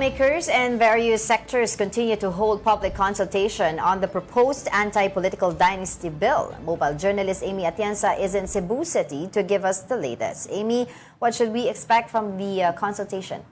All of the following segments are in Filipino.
Lawmakers and various sectors continue to hold public consultation on the proposed anti-political dynasty bill. Mobile journalist Amy Atienza is in Cebu City to give us the latest. Amy, what should we expect from the consultation?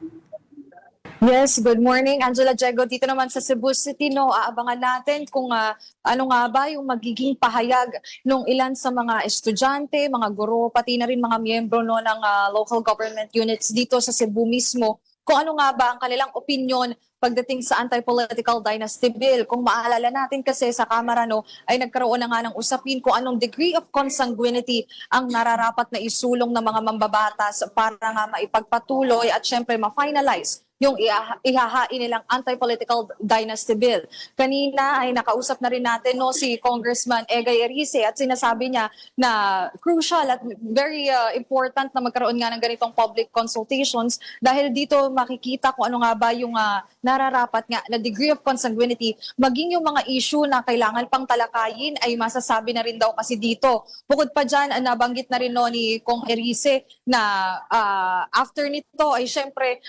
Yes, good morning, Angela Diego. Dito naman sa Cebu City, aabangan natin kung ano nga ba yung magiging pahayag ng ilan sa mga estudyante, mga guro, pati na rin mga miyembro ng local government units dito sa Cebu mismo. Kung ano nga ba ang kanilang opinion pagdating sa anti-political dynasty bill. Kung maalala natin kasi sa Kamara ay nagkaroon na nga ng usapin kung anong degree of consanguinity ang nararapat na isulong ng mga mambabatas para nga maipagpatuloy at syempre ma-finalize yung ihahain nilang anti-political dynasty bill. Kanina ay nakausap na rin natin si Congressman Egay Erice at sinasabi niya na crucial at very important na magkaroon nga ng ganitong public consultations dahil dito makikita kung ano nga ba yung nararapat nga na degree of consanguinity, maging yung mga issue na kailangan pang talakayin ay masasabi na rin daw kasi dito. Bukod pa dyan, nabanggit na rin ni Kong Erice na after nito ay syempre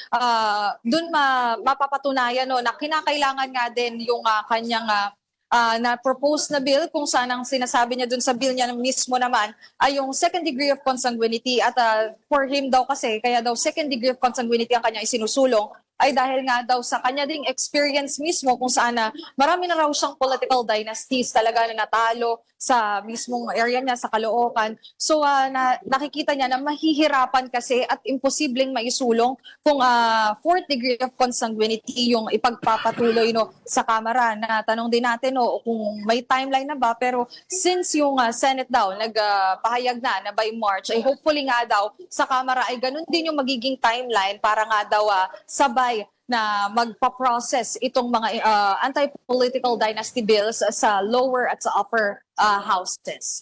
doon mapapatunayan na kinakailangan nga din yung kanyang na-propose na bill kung saan ang sinasabi niya doon sa bill niya mismo naman ay yung second degree of consanguinity at for him daw kasi, kaya daw second degree of consanguinity ang kanya isinusulong ay dahil nga daw sa kanya ding experience mismo kung saan marami na raw siyang political dynasties talaga na natalo sa mismong area niya sa Caloocan. So nakikita niya na mahihirapan kasi at imposibleng maisulong kung fourth degree of consanguinity yung ipagpapatuloy sa Kamara. Na tanong din natin kung may timeline na ba, pero since yung Senate daw nagpahayag na by March ay hopefully nga daw sa Kamara ay ganun din yung magiging timeline para nga daw sabay na magpa-process itong mga anti-political dynasty bills sa lower at sa upper houses.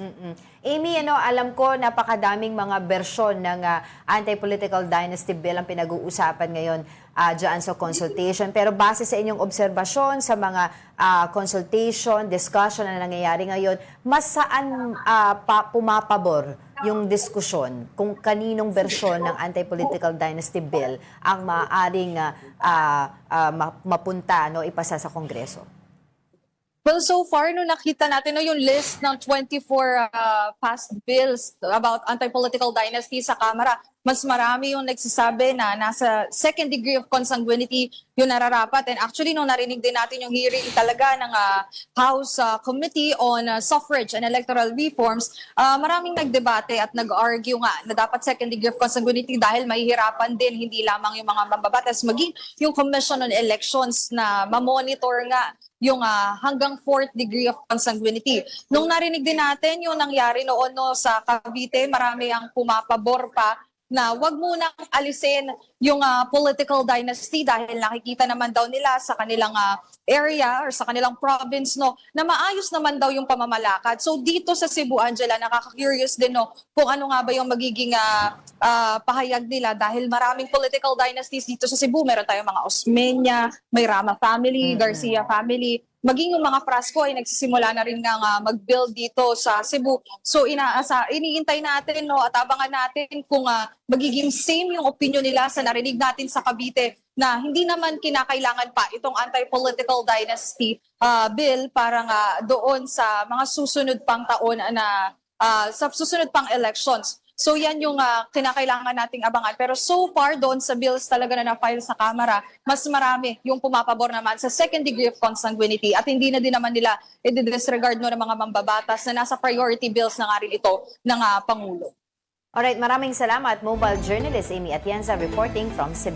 Amy, alam ko napakadaming mga bersyon ng anti-political dynasty bill ang pinag-uusapan ngayon dyan sa consultation. Pero base sa inyong obserbasyon sa mga consultation, discussion na nangyayari ngayon, mas saan pumapabor yung diskusyon kung kaninong bersyon ng anti-political dynasty bill ang maaaring mapunta, ipasa sa Kongreso? Well, so far, nakita natin yung list ng 24 past bills about anti-political dynasty sa Kamara, mas marami yung nagsasabi na nasa second degree of consanguinity yung nararapat. And actually, narinig din natin yung hearing talaga ng House Committee on Suffrage and Electoral Reforms, maraming nagdebate at nag-argue nga na dapat second degree of consanguinity dahil mahihirapan din hindi lamang yung mga mambabatas, maging yung Commission on Elections na mamonitor nga yung hanggang fourth degree of consanguinity. Nung narinig din natin yung nangyari noon sa Cavite, marami ang pumapabor pa na wag munang alisin yung political dynasty dahil nakikita naman daw nila sa kanilang area or sa kanilang province na maayos naman daw yung pamamalakad. So dito sa Cebu, Angela, nakaka-curious din kung ano nga ba yung magiging pahayag nila dahil maraming political dynasties dito sa Cebu. Meron tayong mga Osmeña, may Rama family, Garcia family. Maging yung mga Frasco ay nagsisimula na rin nga mag-build dito sa Cebu. So iniintay natin at abangan natin kung magiging same yung opinion nila sa narinig natin sa Cavite na hindi naman kinakailangan pa itong anti-political dynasty bill para nga doon sa mga susunod pang taon na sa susunod pang elections. So yan yung kinakailangan nating abangan. Pero so far doon sa bills talaga na na-file sa Kamara, mas marami yung pumapabor naman sa second degree of consanguinity at hindi na din naman nila i-disregard ng mga mambabatas na nasa priority bills na nga rin ito ng Pangulo. Alright, maraming salamat. Mobile journalist Amy Atienza reporting from Cebu.